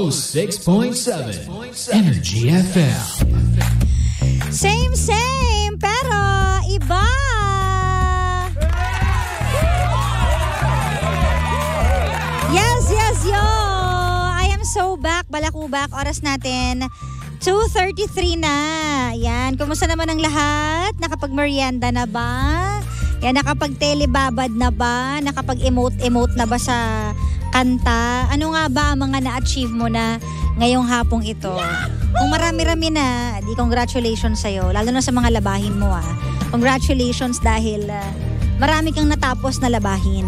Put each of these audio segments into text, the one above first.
106.7 Energy FM. Same, pero iba. Yes, yo. I am so back. Balakubak. Oras natin 2:33 na. Yan. Kumusta naman ang lahat? Nakapag-merienda na ba? Yan, nakapag-telebabad na ba? Nakapag-emote na ba sa kanta? Ano nga ba ang mga na-achieve mo na ngayong hapong ito? Kung marami-rami na, di congratulations sa'yo. Lalo na sa mga labahin mo Congratulations dahil marami kang natapos na labahin.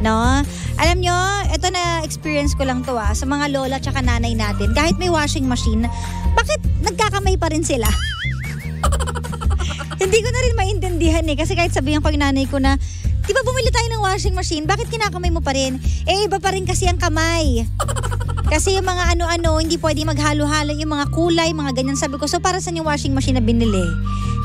No? Alam nyo, ito na experience ko lang to sa mga lola tsaka nanay natin. Kahit may washing machine, bakit nagkakamay pa rin sila? Hindi ko na rin maintindihan kasi kahit sabihin ko yung nanay ko na, di ba bumili tayo ng washing machine, bakit kinakamay mo pa rin? Iba pa rin kasi ang kamay. Kasi yung mga ano-ano, hindi pwede maghalo-halo yung mga kulay, mga ganyan. Sabi ko, so para saan yung washing machine na binili?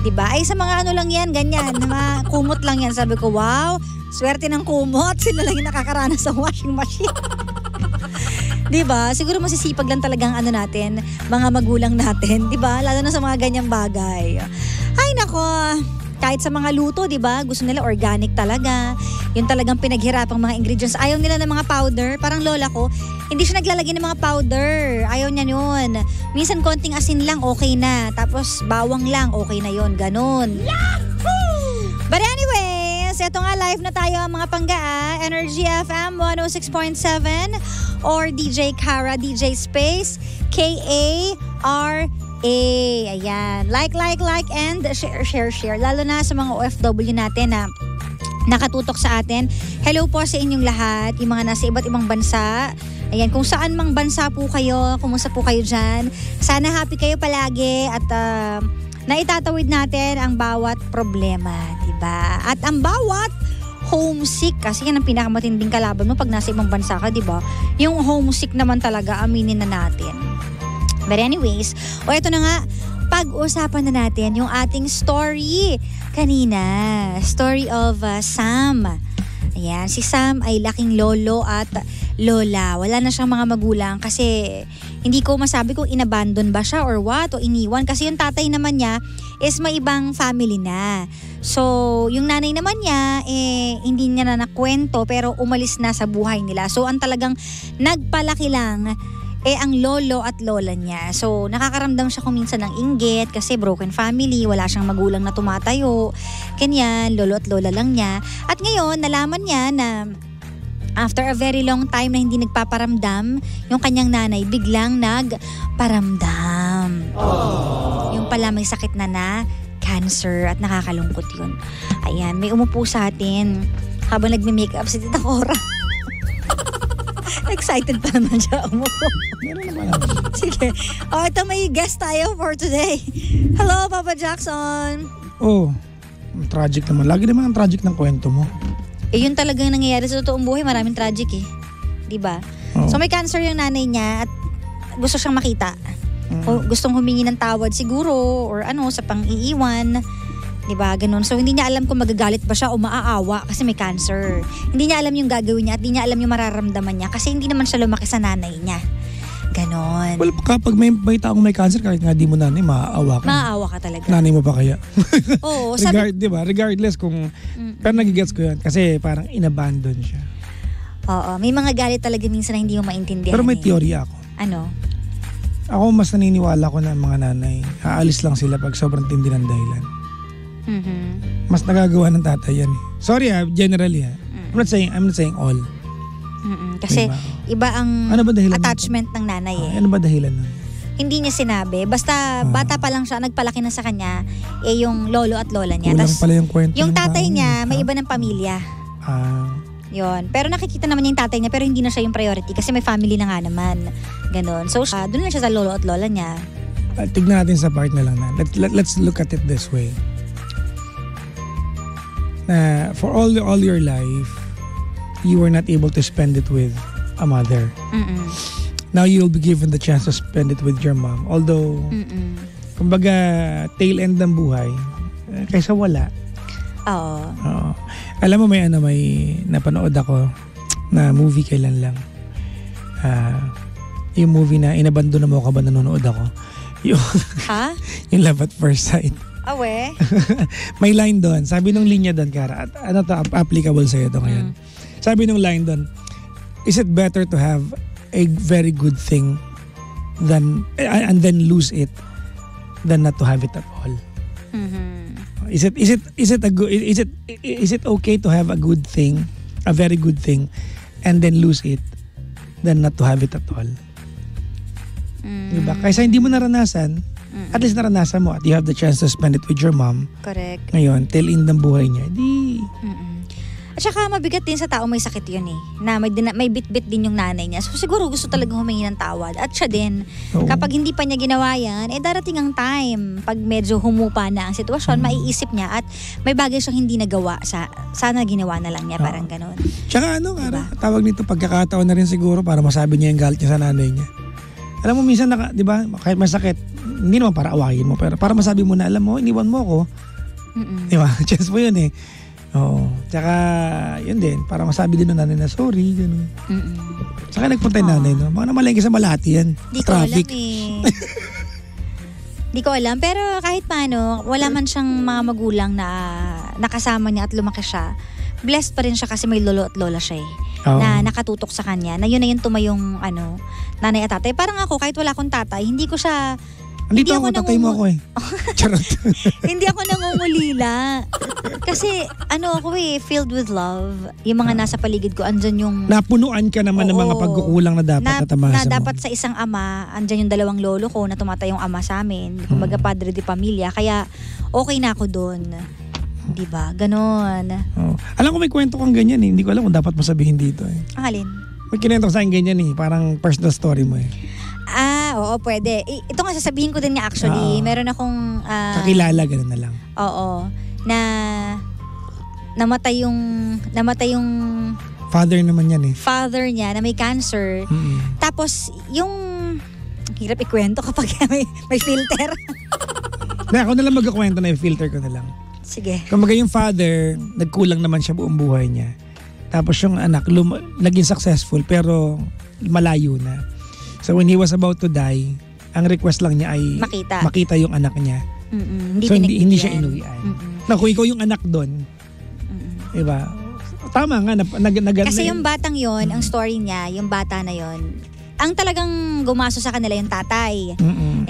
Diba? Ay sa mga ano lang yan, ganyan, mga kumot lang yan. Sabi ko, wow, swerte ng kumot. Sila lang yung nakakaranas sa washing machine. Diba? Siguro masisipag lang talagang natin, mga magulang natin. Diba? Lalo na sa mga ganyang bagay. Ay nako, kahit sa mga luto, diba? Gusto nila organic talaga. Yung talagang pinaghirapang mga ingredients. Ayaw nila ng mga powder. Parang lola ko, hindi siya naglalagay ng mga powder. Ayaw niya yun. Minsan konting asin lang, okay na. Tapos bawang lang, okay na yun. Ganon. Yahoo! But anyways, eto nga live na tayo mga panggaa. Energy FM 106.7 or DJ Kara, DJ Space, K-A-R-A. Ayan. Like, and share. Lalo na sa mga OFW natin na nakatutok sa atin. Hello po sa inyong lahat, yung mga nasa iba't ibang bansa. Ayan, kung saan mang bansa po kayo, kumusta po kayo dyan. Sana happy kayo palagi at naitatawid natin ang bawat problema, diba? At ang bawat homesick, kasi yan ang pinakamatinding kalaban mo pag nasa ibang bansa ka, diba? Yung homesick naman talaga, aminin na natin. But anyways, ito na nga, pag-usapan na natin yung ating story kanina. Story of Sam. Ayan, si Sam ay laking lolo at lola. Wala na siyang mga magulang kasi hindi ko masabi kung inabandon ba siya or what o iniwan. Kasi yung tatay naman niya is may ibang family na. So, yung nanay naman niya, hindi niya na nakwento pero umalis na sa buhay nila. So, ang talagang nagpalaki lang ang lolo at lola niya. So, nakakaramdam siya kung minsan ng inggit kasi broken family, wala siyang magulang na tumatayo. Ganyan, lolo at lola lang niya. At ngayon, nalaman niya na after a very long time na hindi nagpaparamdam, yung kanyang nanay biglang nagparamdam. Yung pala may sakit na cancer at nakakalungkot yun. Ayan, may umupo sa atin habang nagme-makeup si Tita Cora. Excited pa naman siya umupo. Sige. Ito may guest tayo for today. Hello, Papa Jackson. Tragic naman. Lagi naman ang tragic ng kwento mo. Yun talagang nangyayari sa totoong buhay. Maraming tragic Diba? So may cancer yung nanay niya at gusto siyang makita. O gustong humingi ng tawad siguro or sa pang-iiwan. Diba? Ganun. So, hindi niya alam kung magagalit ba siya o maaawa kasi may cancer. Hindi niya alam yung gagawin niya at hindi niya alam yung mararamdaman niya kasi hindi naman siya lumaki sa nanay niya. Ganon. Well, kapag may taong may cancer, kahit nga di mo nanay, maaawa ka. Maaawa ka talaga. Nanay mo pa kaya? Oo. Diba? Regardless kung... Pero nagigets ko yan kasi parang inabandon siya. Oo. May mga galit talaga minsan na hindi mo maintindihan. Pero may teorya ako. Ano? Ako mas naniniwala ko na mga nanay, aalis lang sila pag sobrang tindi ng dahilan. Mas nagagawa ng tatay yan. Sorry generally I'm not saying all. Kasi iba ang attachment ng nanay Ano ba dahilan nun? Hindi niya sinabi. Basta bata pa lang siya, nagpalaki na sa kanya yung lolo at lola niya. Kulang pala yung kwento. Yung tatay niya, may iba ng pamilya. Yon. Pero nakikita naman niya yung tatay niya pero hindi na siya yung priority kasi may family na nga naman. Ganon. So doon lang siya sa lolo at lola niya. Tignan natin sa part na lang na. Let's look at it this way. For all your life, you were not able to spend it with a mother. Now you'll be given the chance to spend it with your mom. Although, kumbaga, tail end ng buhay, kaysa wala. Oo. Alam mo may napanood ako na movie kailan lang. yung movie na inabandon mo ka ba nanonood ako? Yung, Ha? yung Love at First Sight. Awe? May line doon. Sabi nung linya doon, Kara, at ano to, applicable sa'yo ito ngayon. Sabi nung line doon, is it better to have a very good thing than and then lose it than not to have it at all? Is it okay to have a good thing, a very good thing, and then lose it than not to have it at all? Diba? Kaysa hindi mo naranasan, at least naranasan mo at you have the chance to spend it with your mom. Correct. Ngayon, till end ng buhay niya, di... At saka mabigat din sa tao may sakit yun na may bit-bit din yung nanay niya. So siguro gusto talagang humingi ng tawad. At siya din, kapag hindi pa niya ginawa yan, darating ang time. Pag medyo humupa na ang sitwasyon, maiisip niya at may bagay siyang hindi nagawa. Sana ginawa na lang niya, parang ganun. Tsaka Kara, tawag nito pagkakataon na rin siguro para masabi niya yung galit niya sa nanay niya. Alam mo, minsan, di ba, kahit masakit, hindi naman para awayin mo, pero para masabi mo na, alam mo, iniwan mo ako. Di ba? Chance mo yun Oo. Tsaka, yun din, para masabi din ng nanay na sorry, gano'n. Saka nagpunta yung nanay, no? Mga namalengke sa Malati yan. Di ko Traffic. alam Di ko alam, pero kahit paano, wala man siyang mga magulang na nakasama niya at lumaki siya. Blessed pa rin siya kasi may lolo at lola siya na nakatutok sa kanya. Na yun na yung tumayong nanay at tatay. Parang ako, kahit wala akong tatay, hindi ko siya... Andito ako, tatay mo ako Charot. Hindi ako nangungulila. Kasi ako filled with love. Yung mga nasa paligid ko, andyan yung... Napunuan ka naman ng mga pagkukulang na dapat natamasa mo. Dapat sa isang ama, andyan yung dalawang lolo ko na tumatayong ama sa amin. Kumbaga padre de pamilya. Kaya okay na ako doon. Diba? Ganon. Alam ko may kwento kang ganyan Hindi ko alam kung dapat mo sabihin dito Ang alin? May kinento ko sa akin ganyan Parang personal story mo Oo, pwede. Ito nga sasabihin ko din niya actually. Meron akong... kakilala, gano'n na lang. Oo. Na namatay yung father naman yan father niya na may cancer. Tapos yung hirap ikwento kapag may filter. Ako na lang magkakwento na i-filter ko na lang. Sige. Kumbaga yung father, nagkulang naman siya buong buhay niya. Tapos yung anak, naging successful pero malayo na. So when he was about to die, ang request lang niya ay makita yung anak niya. So hindi siya inuwian. Kung ikaw yung anak doon, diba? Tama nga. Kasi yung batang yon, ang story niya, yung bata na yon, ang talagang gumaso sa kanila yung tatay.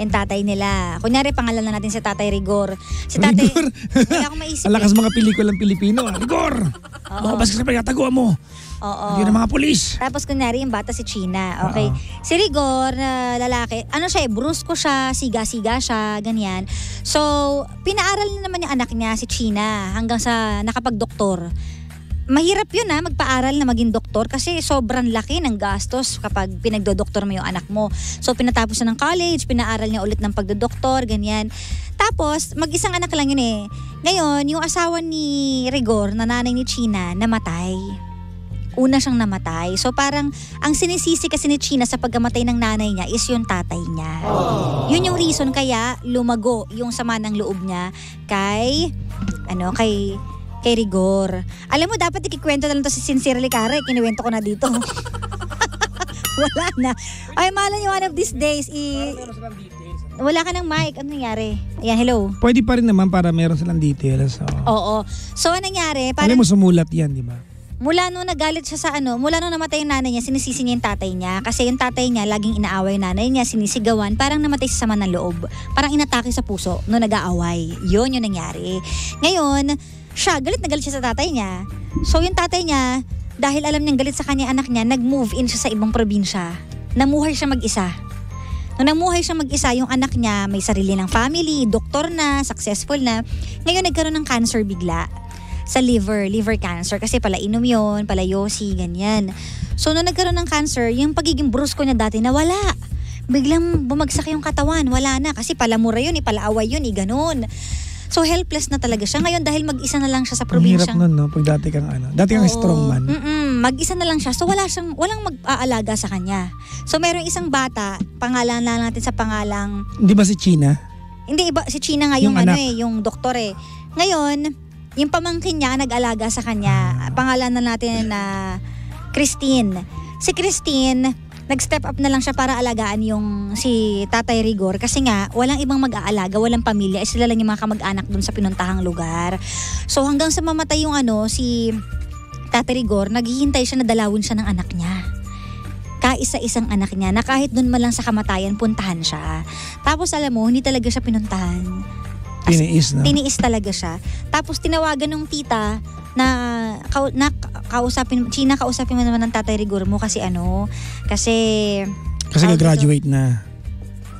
Yung tatay nila. Kunyari, pangalan na natin si Tatay Rigor. Si Tatay, wala akong maisip. Alakas mga pelikulang Pilipino. Rigor! Lumabas ka sa pagkataguan mo. Hindi na mga pulis. Tapos kunyari, yung bata si China. Okay. Si Rigor, na lalaki, siya brusko siya, siga-siga siya, ganyan. So, pinaaral na naman yung anak niya, si China, hanggang sa nakapag-doktor. Mahirap yun magpaaral na maging doktor kasi sobrang laki ng gastos kapag pinagdodoktor mo yung anak mo. So pinatapos na ng college, pinaaral niya ulit ng pagdodoktor, ganyan. Tapos mag-isang anak lang yun Ngayon, yung asawa ni Rigor, na nanay ni China, namatay. Una siyang namatay. So parang ang sinisisi kasi ni China sa pagkamatay ng nanay niya is yung tatay niya. Yun yung reason kaya lumago yung sama ng loob niya kay Rigor. Alam mo, dapat ikikwento na lang to si Sincerely Kara. Kinuwento ko na dito. Wala na. Ay, malam niyo one of these days. Wala ka ng mic. Ano nangyari? Ayan, hello. Pwede pa rin naman para meron silang details. Oo. So, ano nangyari? Alam mo, sumulat yan, di ba? Mula nung nagalit siya mula nung namatay yung nanay niya, sinisisi niya yung tatay niya. Kasi yung tatay niya, laging inaaway yung nanay niya, sinisigawan, parang namatay sa sama ng loob. Parang inatake sa puso nung nag-aaway. Yun yung nangyari. Ngayon, galit na galit siya sa tatay niya. So yung tatay niya, dahil alam niyang galit sa kanya anak niya, nag-move in siya sa ibang probinsya. Namuhay siya mag-isa. Nung namuhay siya mag-isa, yung anak niya may sarili ng family, doktor na, successful na. Ngayon nagkaroon ng cancer bigla. Sa liver cancer. Kasi pala inom yun, pala yosi, ganyan. So nung nagkaroon ng cancer, yung pagiging brusko niya dati nawala. Biglang bumagsak yung katawan, wala na. Kasi palamura yun, palaaway yun, ganun. So helpless na talaga siya. Ngayon dahil mag-isa na lang siya sa probinsya. Ang hirap nun, no? Pag dati kang strong man. Mag-isa na lang siya. So walang mag-aalaga sa kanya. So merong isang bata, pangalan lang natin sa pangalang... Hindi ba si China? Hindi, iba. Si China nga yung yung doktor Ngayon, yung pamangkin niya nag-alaga sa kanya. Pangalan na natin na Christine. Si Christine, nag-step up na lang siya para alagaan yung si Tatay Rigor kasi nga walang ibang mag-aalaga, walang pamilya, sila lang yung mga kamag-anak dun sa pinuntahang lugar. So hanggang sa mamatay yung si Tatay Rigor, naghihintay siya na dalawin siya ng anak niya. Kaisa-isang anak niya na kahit dun man lang sa kamatayan puntahan siya. Tapos alam mo, hindi talaga siya pinuntahan. Tiniis na. Tiniis talaga siya. Tapos tinawagan ng tita na kausapin mo naman ng Tatay Rigor mo kasi graduate na.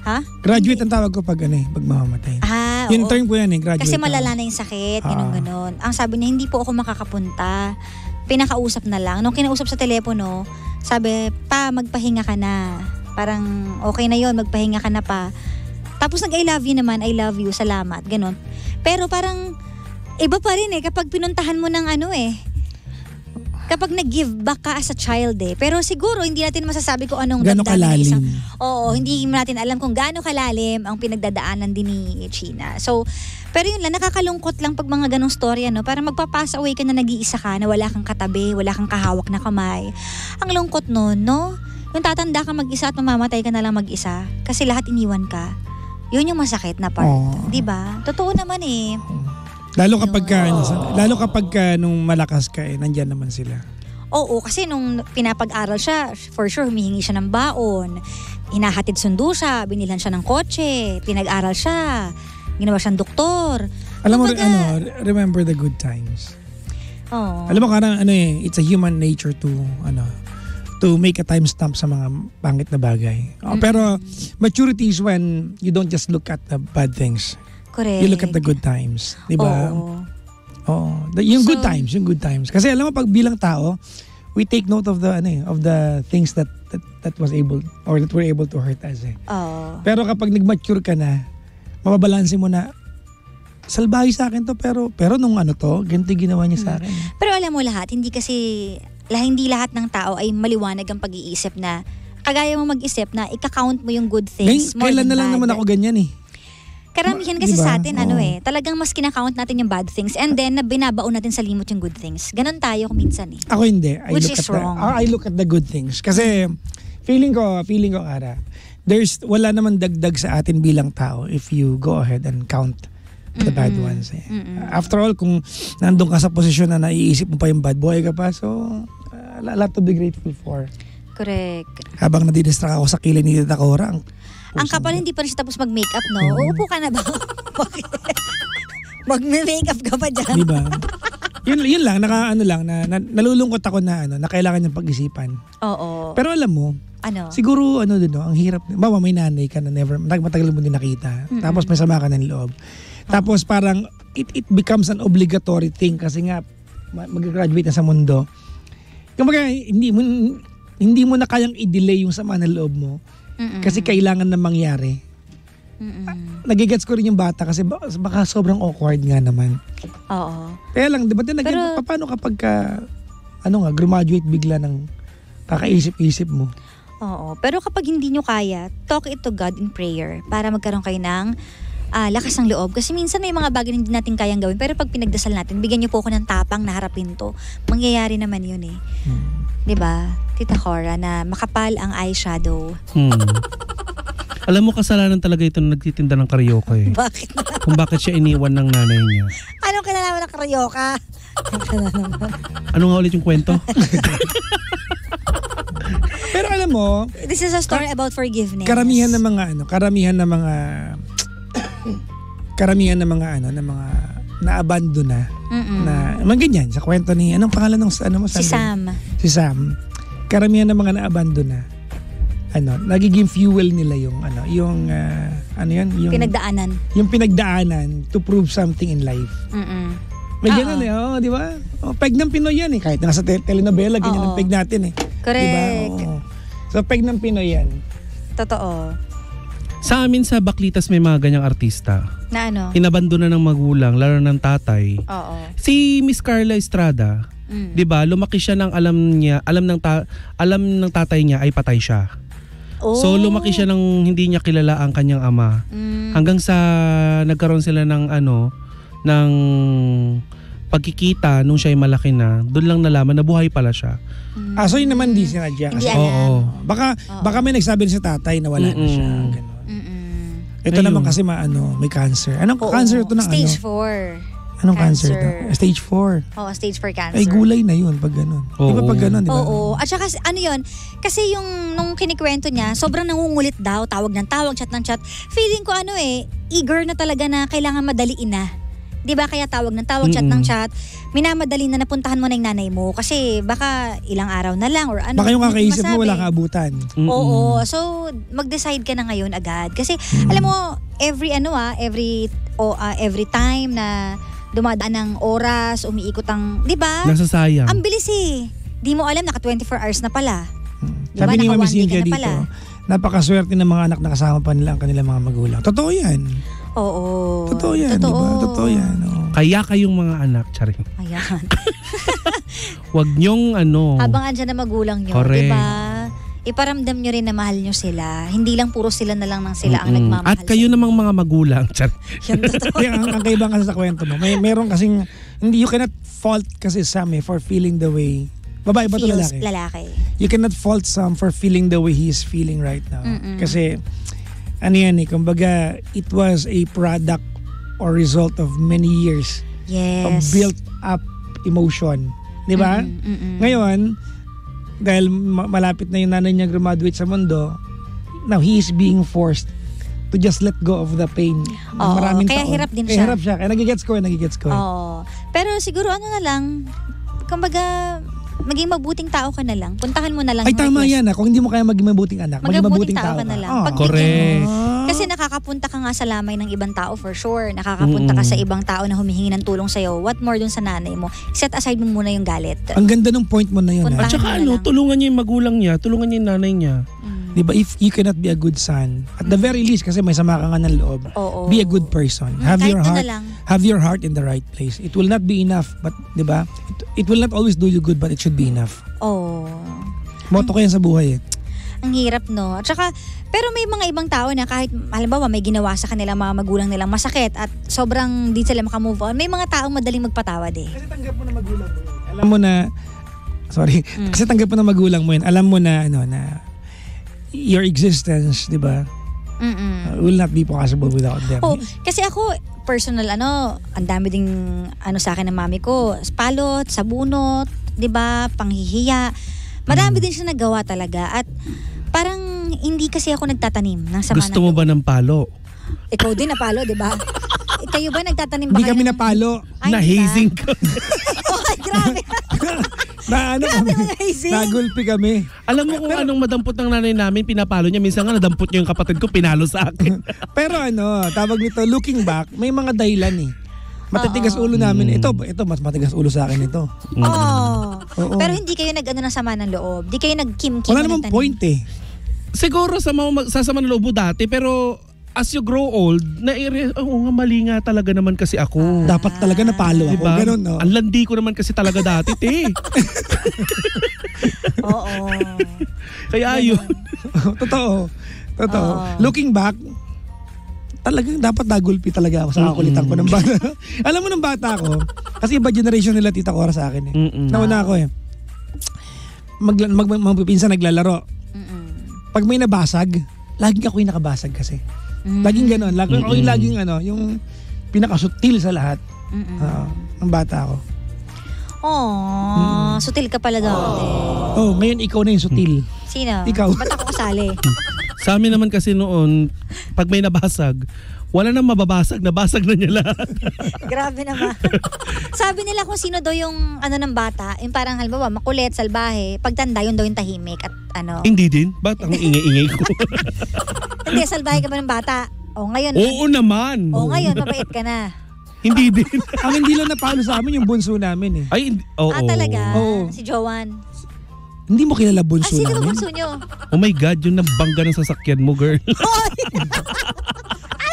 Ha? Graduate ang tawag ko pag mamamatay. Yung term ko yan graduate. Kasi malala na yung sakit, ganun. Ang sabi niya, hindi po ako makakapunta. Pinakausap na lang. Nung kinausap sa telepono, sabi, pa, magpahinga ka na. Parang okay na yon, magpahinga ka na pa. Tapos I love you naman, I love you, salamat, ganun. Pero parang iba pa rin kapag pinuntahan mo ng kapag nag-give back ka as a child Pero siguro hindi natin masasabi kung anong gaano kalalim. Hindi natin alam kung gaano kalalim ang pinagdadaanan din ni China. So, pero yun lang, nakakalungkot lang pag mga ganong storya, para magpa-pass away ka na nag-iisa ka, na wala kang katabi, wala kang kahawak na kamay. Ang lungkot nun, no? Yung tatanda ka mag-isa at mamamatay ka na lang mag-isa kasi lahat iniwan ka. Yun yung masakit na part. Diba? Totoo naman Lalo kapag nung malakas ka nandiyan naman sila. Oo, kasi nung pinapag-aral siya, for sure humihingi siya ng baon. Hinahatid sundo siya, binilhan siya ng kotse, pinag-aral siya, ginawa siyang doktor. Alam mo, remember the good times. Oh. Alam mo it's a human nature to make a timestamp sa mga pangit na bagay. Pero maturity is when you don't just look at the bad things. Correct. You look at the good times, di ba? Yung good times. Kasi alam mo, pag bilang tao, we take note of the things that was able or that were able to hurt us. Pero kapag nag-mature ka na, mababalansin mo na, salbahe sa akin to, pero nung ganito ginawa niya sa akin. Pero alam mo hindi lahat ng tao ay maliwanag ang pag-iisip na, kagaya mo mag-isip na ika-count mo yung good things. Kailan na lang naman ako ganyan Karamihan kasi sa atin, talagang mas kinakount natin yung bad things and then binabaon natin sa limot yung good things. Ganon tayo minsan Ako hindi. Which is wrong. I look at the good things. Kasi feeling ko, Ara, wala naman dagdag sa atin bilang tao if you go ahead and count the bad ones. After all, kung nandun ka sa posisyon na naiisip mo pa yung bad boy ka pa, so a lot to be grateful for. Correct. Habang nadidistract ako sa kilay ni Tita Cora, ang kapal hindi pa rin siya tapos mag-makeup, no? Uupo ka na ba? Mag-makeup ka pa dyan. Diba? Yun lang, nalulungkot ako na kailangan niyang pag-isipan. Oo. Pero alam mo, siguro ang hirap. Bawa may nanay ka na matagal mo din nakita. Tapos may sama ka ng loob. Tapos parang it becomes an obligatory thing kasi nga mag-graduate na sa mundo. Kumbaga, hindi mo na kayang i-delay yung sama ng loob mo. Kasi kailangan na mangyari. Nagigets ko rin yung bata kasi baka sobrang awkward nga naman. Oo. Kaya lang, di ba paano kapag graduate bigla ng kakaisip-isip mo? Oo. Pero kapag hindi nyo kaya, talk it to God in prayer para magkaroon kayo ng lakas ng loob. Kasi minsan may mga bagay na hindi natin kayang gawin. Pero pag pinagdasal natin, bigyan nyo po ako ng tapang na harapin to. Mangyayari naman yun Diba? Tita Cora, na makapal ang eyeshadow. Alam mo, kasalanan talaga ito na nagtitinda ng karaoke. Bakit? Kung bakit siya iniwan ng nanay niya. Anong kinalaman ng karaoke? Ano nga ulit yung kwento? Pero alam mo, this is a story about forgiveness. Karamihan ng mga na-abandon na mga ganyan sa kwento ni anong pangalan ng si Sam. Si Sam. Karamihan ng mga na-abandon na nagiging fuel nila yung pinagdaanan. Yung pinagdaanan to prove something in life. May ganun di ba? Peg ng Pinoy yan kahit nasa telenovela ganyan ang peg natin Correct. Diba? So peg ng Pinoy yan. Totoo. Sa amin sa Baklitas may mga ganyang artista. Na Inabandona ng magulang, lalo ng tatay. Oo. Si Miss Carla Estrada, 'di ba? Lumaki siya ng alam ng tatay niya ay patay siya. Oh. So lumaki siya ng hindi niya kilala ang kanyang ama. Hanggang sa nagkaroon sila ng pagkikita nung siya'y malaki na, doon lang nalaman na buhay pala siya. So yun naman di sinadya. Hindi Kasi, alam. baka may nagsabi sa tatay na wala na siya. Ganun. Ito Ayun. naman kasi may cancer. Anong cancer ito ng Stage ano? 4. Anong cancer cancer. ito? Stage 4. Oo, stage 4 cancer. Ay, gulay na yun pag ganun. Di ba Oo. pag ganun, di ba? Oo. At saka ano yun, kasi yung nung kinikwento niya, sobrang nangungulit daw, tawag ng tawag, chat ng chat. Feeling ko eager na talaga na kailangan madaliin na. 'Di ba kaya tawag ng tawag, chat ng chat, minamadali na napuntahan mo na yung nanay mo kasi baka ilang araw na lang or ano. Baka yung hindi kakaisip mo masabi. wala kang abutan. Oo. So, mag-decide ka na ngayon agad. Kasi, alam mo, every time na dumadaan ng oras, umiikot ang, di ba? Nasasayang. Ang bilis eh. Di mo alam, naka 24 hours na pala. Diba? Sabi ni Naka Mami 1 day Cynthia ka na dito, pala. napakaswerte ng mga anak na kasama pa nila ang kanilang mga magulang. Totoo yan. Oo. Totoo yan, di ba? Totoo yan. Oo. Kaya kayong mga anak, charing. Ayan. Huwag niyong Habang andyan na magulang nyo, Correct. di ba? Iparamdam nyo rin na mahal nyo sila. Hindi lang puro sila na lang ng sila ang nagmamahal. At kayo sa inyo. namang mga magulang, charing. Yan, totoo. Kaya ang kaibang kasi sa kwento mo, meron kasing, you cannot fault kasi Sam for feeling the way. Babae ba ito Feels lalaki? lalaki. You cannot fault Sam for feeling the way he is feeling right now. Kasi, kumbaga, it was a product or result of many years of Yes. built up emotion. Di ba? Ngayon, dahil malapit na yung nanay niya graduate sa mundo, now he is being forced to just let go of the pain. ng Oo, maraming kaya taon. hirap din Kaya siya. hirap siya. Kaya nagigets ko. Oo. Pero siguro na lang, kumbaga, maging mabuting tao ka na lang. Puntahan mo na lang. Ay, tama yan. Kung hindi mo kaya maging mabuting anak, maging mabuting tao ka na lang. Ah. Correct. Kasi nakakapunta ka nga sa lamay ng ibang tao for sure. Nakakapunta ka sa ibang tao na humihingi ng tulong sa'yo. What more dun sa nanay mo? Set aside mo muna yung galit. Ang ganda ng point mo na yun. Punta- Ha? At saka Tahan mo na lang. tulungan niya yung magulang niya, tulungan niya yung nanay niya. Di ba? If you cannot be a good son, at the very least, kasi may sama ka nga ng loob, Oo. be a good person. Have kahit your na heart. lang. Have your heart in the right place. It will not be enough, but, di ba? It will not always do you good, but it should be enough. Oo. Motto ko yan sa buhay eh. Ang hirap, no? At saka, pero may mga ibang tao na kahit, halimbawa, may ginawa sa kanilang mga magulang nilang masakit at sobrang di sila makamove on, may mga taong madaling magpatawad eh. Kasi tanggap mo na magulang mo yun. Alam mo na, kasi tanggap mo na magulang mo yun. Alam mo na, na your existence, di ba, will not be possible without them. Oh, kasi ako, personal, ang dami ding, sa akin ng mami ko, palot, sabunot, di ba, panghihiya. Madami din siya nagawa talaga. At parang hindi kasi ako nagtatanim ng sama Gusto mo ba ng palo? Ikaw din na palo, di ba? Kayo ba nagtatanim ba? Hindi kayo kami ng- napalo. Ay, Nahazing di ka. ba? Oh, ay, grabe. Na Grabe ang hazing. nagulpi kami. Alam mo kung anong madampot ng nanay namin, pinapalo niya. Minsan nga nadampot niya yung kapatid ko, pinalo sa akin. Pero tawag nito, looking back, may mga dahilan eh. Matitigas ulo namin. Ito, mas matigas ulo sa akin ito. Oo. Pero hindi kayo nag-ano ng sama ng loob. Di kayo nag-kim-kim. Wala na namang nagtanim. point eh. Siguro sasama ng loob mo dati, pero as you grow old, nga mali nga talaga naman kasi ako. Dapat talaga napalo ako. Diba? Ganun, no? Ang landi ko naman kasi talaga dati, te. Oo. Kaya yun. Totoo. Oo. Looking back, talagang dapat nagulpi talaga ako sa kakulitan ko ng bata. Alam mo ng bata ko, kasi iba generation nila tita Cora sa akin eh. Nauna ako eh. Magpipinsan naglalaro. Pag may nabasag, laging ako yung nakabasag kasi. Laging gano'n. Ako yung laging yung pinakasutil sa lahat. Ang bata ako. Aww, sutil ka pala dati. Oh, ngayon ikaw na yung sutil. Sino? Ikaw. Ba't ako kasali? Sa amin naman kasi noon, pag may nabasag, wala nang mababasag, nabasag na niya lahat. Grabe naman. Sabi nila kung sino daw yung ng bata, yung parang halimbawa makulit, salbahe, pagtanda yun daw yung tahimik at Hindi din. Ba't ang ingay-ingay ko? Hindi, salbahe ka ba ng bata? O ngayon, Oo naman. ngayon, mabait ka na. Hindi din. Ang hindi lang napalo sa amin yung bunso namin eh. Ay, oo. Talaga? Oo. Si Joan. Hindi mo kilala bunso Sino ba namin? bunso nyo? Oh my God, yung nabangga ng sasakyan mo, girl.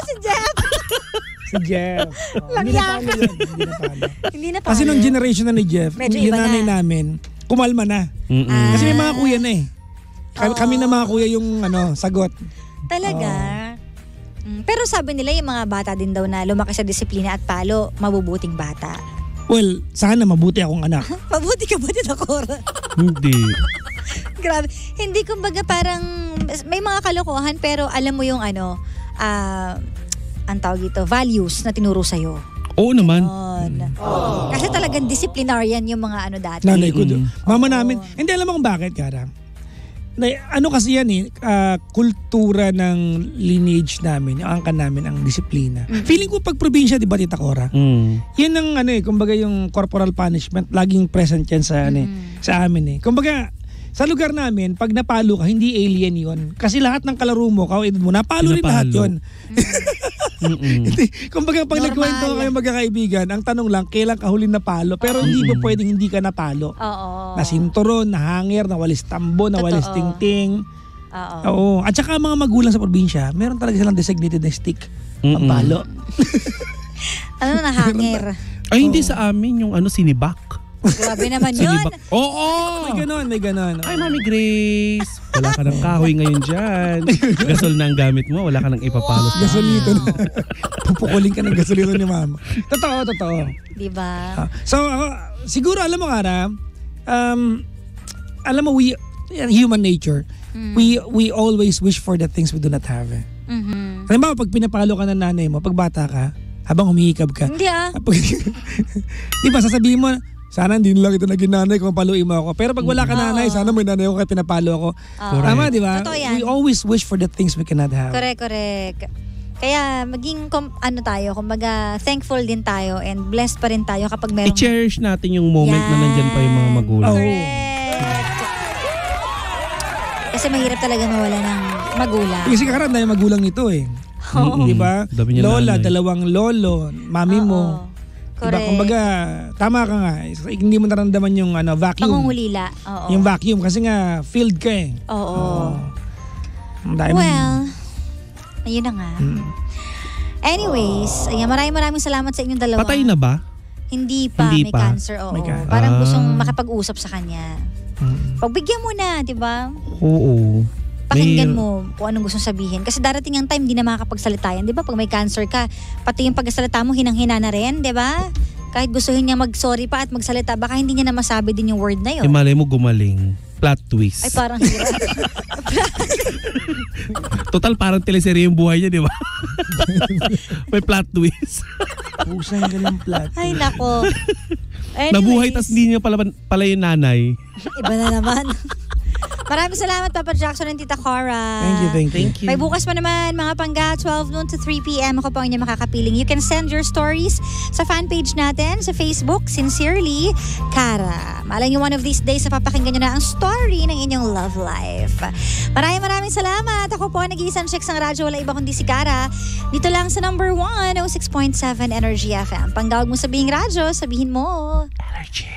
Si Jeff! Si Jeff. Hindi Langya napalo yun. Hindi napalo. Hindi na Kasi nung generation na ni Jeff, Medyo yung iba nanay na. namin, kumalma na. Kasi may mga kuya na eh. Kami na mga kuya yung sagot. Talaga? Pero sabi nila yung mga bata din daw na lumaki sa disiplina at palo, mabubuting bata. Well, sana mabuti akong anak. Mabuti ka ba, Tita Cora? Hindi. Grabe. Hindi, kumbaga parang may mga kalokohan pero alam mo yung ang tawag dito, values na tinuro sa'yo. Oo naman. Kasi talagang disciplinarian yung mga dati. Nanay ko doon. Mama namin. Hindi, alam mo kung bakit, Kara. Kasi yan kultura ng lineage namin, yung angkan namin, ang disiplina. Feeling ko pag probinsya, di ba, Tita Cora? Yan ang kumbaga yung corporal punishment, laging present yan sa amin Kumbaga, sa lugar namin, pag napalo ka, hindi alien yon. Kasi lahat ng kalaro mo, kaedad mo, napalo rin lahat yon. Kumbaga, pag nagkwento kayo magkakaibigan, ang tanong lang, kailan ka huling napalo? Pero hindi ba pwedeng hindi ka napalo? Oo. Nasinturon, nahanger, nawalis tambo, nawalis tingting. Oo. At saka mga magulang sa probinsya, meron talaga silang designated na stick. Pampalo. Nahanger? Ay, hindi sa amin yung sinibak. Grabe naman yun. Oo! May ganon. Ay, Mami Grace, wala ka ng kahoy ngayon dyan. Gasol na ang gamit mo, wala ka ng ipapalo sa gasolito na. Pupukuling ka ng gasolito ni Mama. Totoo. Diba? So, siguro alam mo, Kara, alam mo, human nature, we always wish for the things we do not have. Halimbawa, pag pinapalo ka ng nanay mo, pag bata ka, habang humihikab ka. Hindi Diba, sasabihin mo, sana hindi nila kita naging nanay kung paluin mo ako. Pero pag wala ka nanay, sana may nanay ako kaya pinapalo ako. Tama, diba? We always wish for the things we cannot have. Correct. Kaya maging kumbaga thankful din tayo and blessed pa rin tayo kapag meron. I-cherish natin yung moment na nandyan pa yung mga magulang. Correct. Kasi mahirap talaga mawala ng magulang. Kasi kakaraan na yung magulang nito Diba? Lola, dalawang lolo, mami mo. Diba? Kumbaga, tama ka nga. Hindi mo naramdaman yung vacuum. Pangungulila. Oo. Yung vacuum kasi nga filled ka Oo. Well, ayun na nga. Anyways, maraming salamat sa inyong dalawa. Patay na ba? Hindi pa. May cancer. Oo. Parang gustong makipag-usap sa kanya. Pagbigyan mo na, di ba? Oo. Pakinggan mo kung anong gustong sabihin. Kasi darating ang time, di na makakapagsalita yan. Di ba? Pag may cancer ka, pati yung pagsalita mo, hinang-hina na rin, di ba? Kahit gustuhin niya mag-sorry pa at magsalita, baka hindi niya na masabi din yung word na yun. Malay mo gumaling. Plot twist. Ay, parang hirap. Total, parang teleserye yung buhay niya, di ba? May plot twist. Pusang galing plot. Ay, nako. Anyways, nabuhay, tas hindi niya pala yung nanay. Iba na naman. Maraming salamat, Papa Jackson and Tita Cora. Thank you. May bukas pa naman, mga pangga, 12 noon to 3 p.m. Ako pa ang inyong makakapiling. You can send your stories sa fanpage natin sa Facebook, Sincerely, Kara. Malay nyo one of these days, papakinggan nyo na ang story ng inyong love life. Maraming salamat. Ako po ang nag-iisang chicks ng radyo. Wala iba kundi si Kara. Dito lang sa number 1, 06.7 Energy FM. Panggawag mo sabihing radyo, sabihin mo. Energy.